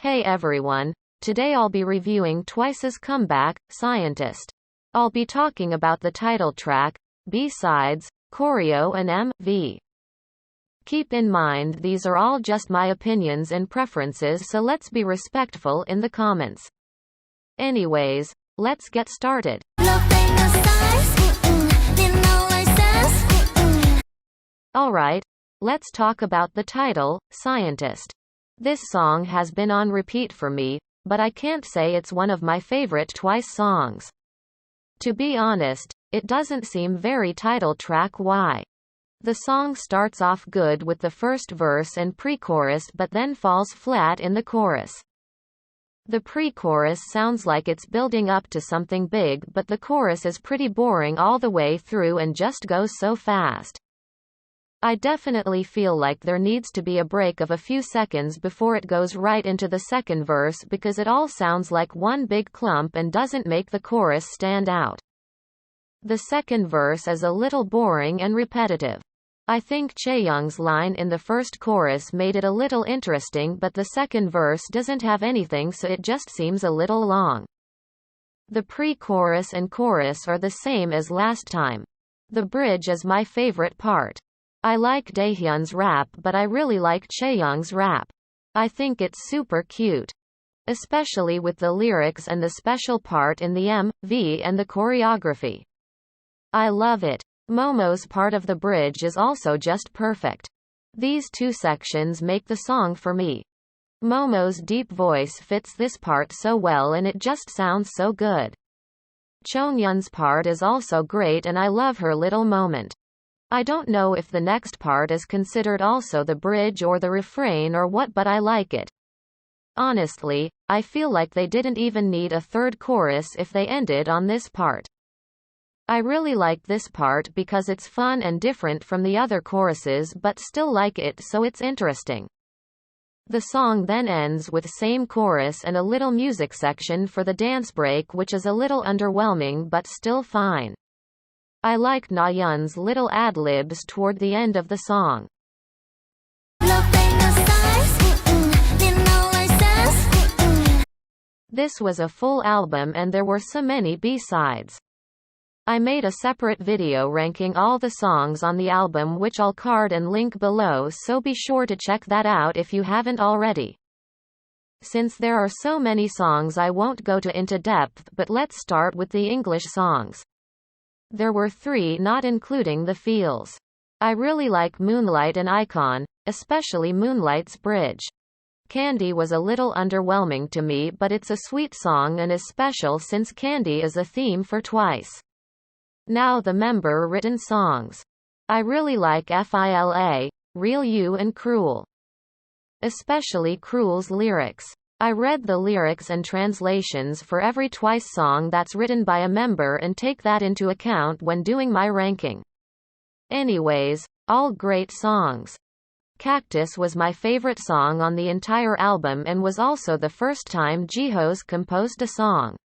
Hey everyone, today I'll be reviewing Twice's comeback, Scientist. I'll be talking about the title track, B-sides, choreo and MV. Keep in mind these are all just my opinions and preferences, so let's be respectful in the comments. Anyways, let's get started. Alright, let's talk about the title, Scientist. This song has been on repeat for me, but I can't say it's one of my favorite Twice songs. To be honest, it doesn't seem very title track-y. The song starts off good with the first verse and pre-chorus but then falls flat in the chorus. The pre-chorus sounds like it's building up to something big, but the chorus is pretty boring all the way through and just goes so fast. I definitely feel like there needs to be a break of a few seconds before it goes right into the second verse, because it all sounds like one big clump and doesn't make the chorus stand out. The second verse is a little boring and repetitive. I think Chaeyoung's line in the first chorus made it a little interesting, but the second verse doesn't have anything, so it just seems a little long. The pre-chorus and chorus are the same as last time. The bridge is my favorite part. I like Daehyun's rap, but I really like Chaeyoung's rap. I think it's super cute. Especially with the lyrics and the special part in the MV and the choreography. I love it. Momo's part of the bridge is also just perfect. These two sections make the song for me. Momo's deep voice fits this part so well and it just sounds so good. Chongyun's part is also great and I love her little moment. I don't know if the next part is considered also the bridge or the refrain or what, but I like it. Honestly, I feel like they didn't even need a third chorus if they ended on this part. I really like this part because it's fun and different from the other choruses, but still like it, so it's interesting. The song then ends with same chorus and a little music section for the dance break, which is a little underwhelming but still fine. I like Nayeon's little ad-libs toward the end of the song. This was a full album and there were so many B-sides. I made a separate video ranking all the songs on the album, which I'll card and link below, so be sure to check that out if you haven't already. Since there are so many songs, I won't go into depth, but let's start with the English songs. There were 3, not including the feels. I really like Moonlight and Icon, especially Moonlight's bridge. Candy was a little underwhelming to me, but it's a sweet song and is special since Candy is a theme for Twice. Now the member-written songs. I really like FILA, Real You and Cruel. Especially Cruel's lyrics. I read the lyrics and translations for every Twice song that's written by a member and take that into account when doing my ranking. Anyways, all great songs. Cactus was my favorite song on the entire album and was also the first time Jiho's composed a song.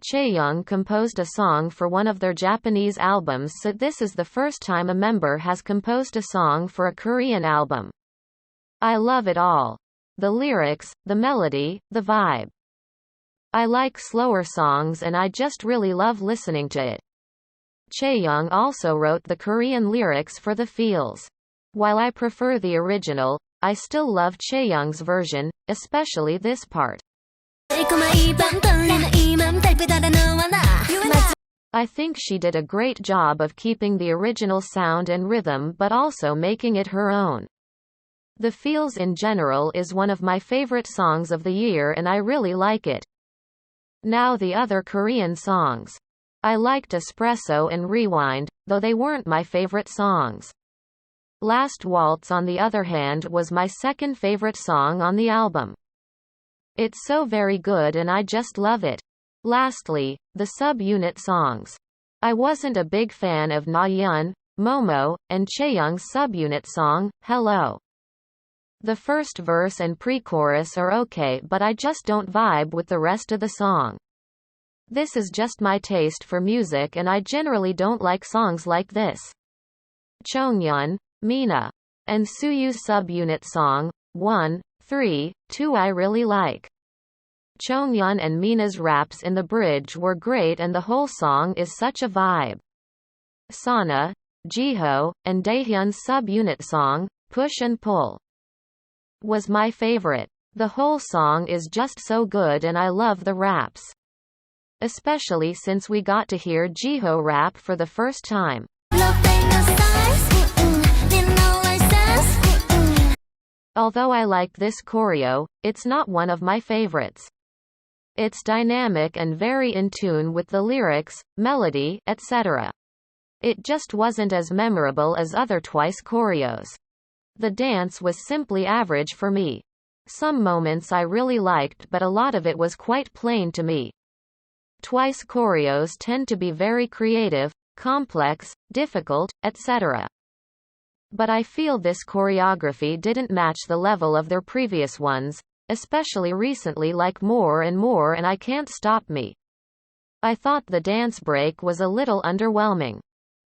Chaeyoung composed a song for one of their Japanese albums, so this is the first time a member has composed a song for a Korean album. I love it all. The lyrics, the melody, the vibe. I like slower songs and I just really love listening to it. Chaeyoung also wrote the Korean lyrics for the feels. While I prefer the original, I still love Chaeyoung's version, especially this part. I think she did a great job of keeping the original sound and rhythm but also making it her own. The Feels in general is one of my favorite songs of the year and I really like it. Now the other Korean songs. I liked Espresso and Rewind, though they weren't my favorite songs. Last Waltz, on the other hand, was my second favorite song on the album. It's so very good and I just love it. Lastly, the subunit songs. I wasn't a big fan of Nayeon, Momo, and Chaeyoung's subunit song, Hello. The first verse and pre-chorus are okay, but I just don't vibe with the rest of the song. This is just my taste for music and I generally don't like songs like this. Chongyun, Mina, and Suyu's subunit song, 1, 3. 2 I really like. Chonghyun and Mina's raps in the bridge were great and the whole song is such a vibe. Sana, Jiho, and Daehyun's subunit song, Push and Pull, was my favorite. The whole song is just so good and I love the raps. Especially since we got to hear Jiho rap for the first time. Although I like this choreo, it's not one of my favorites. It's dynamic and very in tune with the lyrics, melody, etc. It just wasn't as memorable as other Twice choreos. The dance was simply average for me. Some moments I really liked but a lot of it was quite plain to me. Twice choreos tend to be very creative, complex, difficult, etc. But I feel this choreography didn't match the level of their previous ones, especially recently like More and More and I Can't Stop Me. I thought the dance break was a little underwhelming.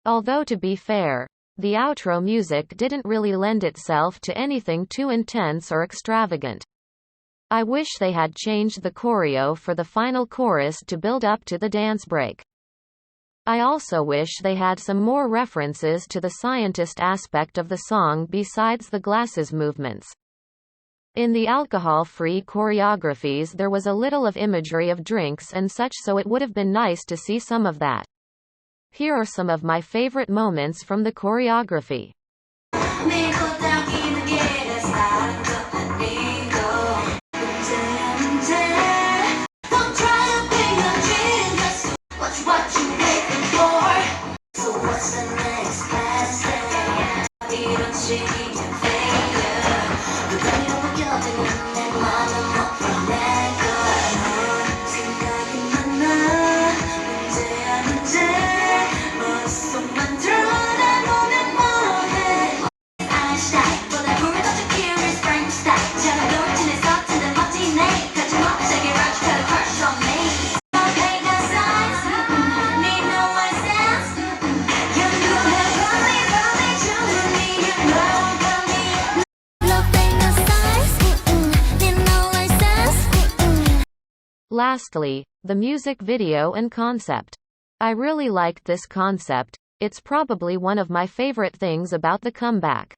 Although to be fair, the outro music didn't really lend itself to anything too intense or extravagant. I wish they had changed the choreo for the final chorus to build up to the dance break. I also wish they had some more references to the scientist aspect of the song besides the glasses movements. In the alcohol-free choreographies there was a little of imagery of drinks and such, so it would have been nice to see some of that. Here are some of my favorite moments from the choreography. Lastly, the music video and concept. I really liked this concept. It's probably one of my favorite things about the comeback.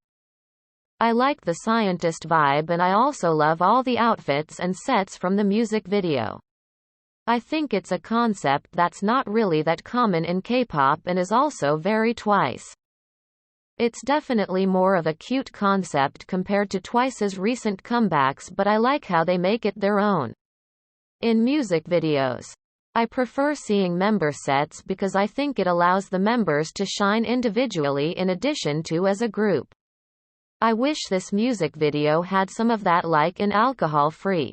I like the scientist vibe and I also love all the outfits and sets from the music video. I think it's a concept that's not really that common in K-pop and is also very Twice. It's definitely more of a cute concept compared to Twice's recent comebacks, but I like how they make it their own. In music videos, I prefer seeing member sets because I think it allows the members to shine individually in addition to as a group. I wish this music video had some of that like in Alcohol Free.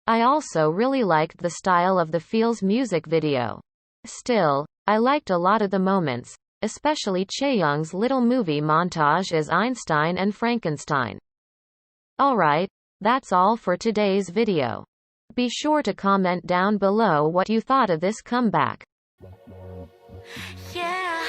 I also really liked the style of the Feels music video. Still, I liked a lot of the moments, especially Chaeyoung's little movie montage as Einstein and Frankenstein. Alright, that's all for today's video. Be sure to comment down below what you thought of this comeback. Yeah.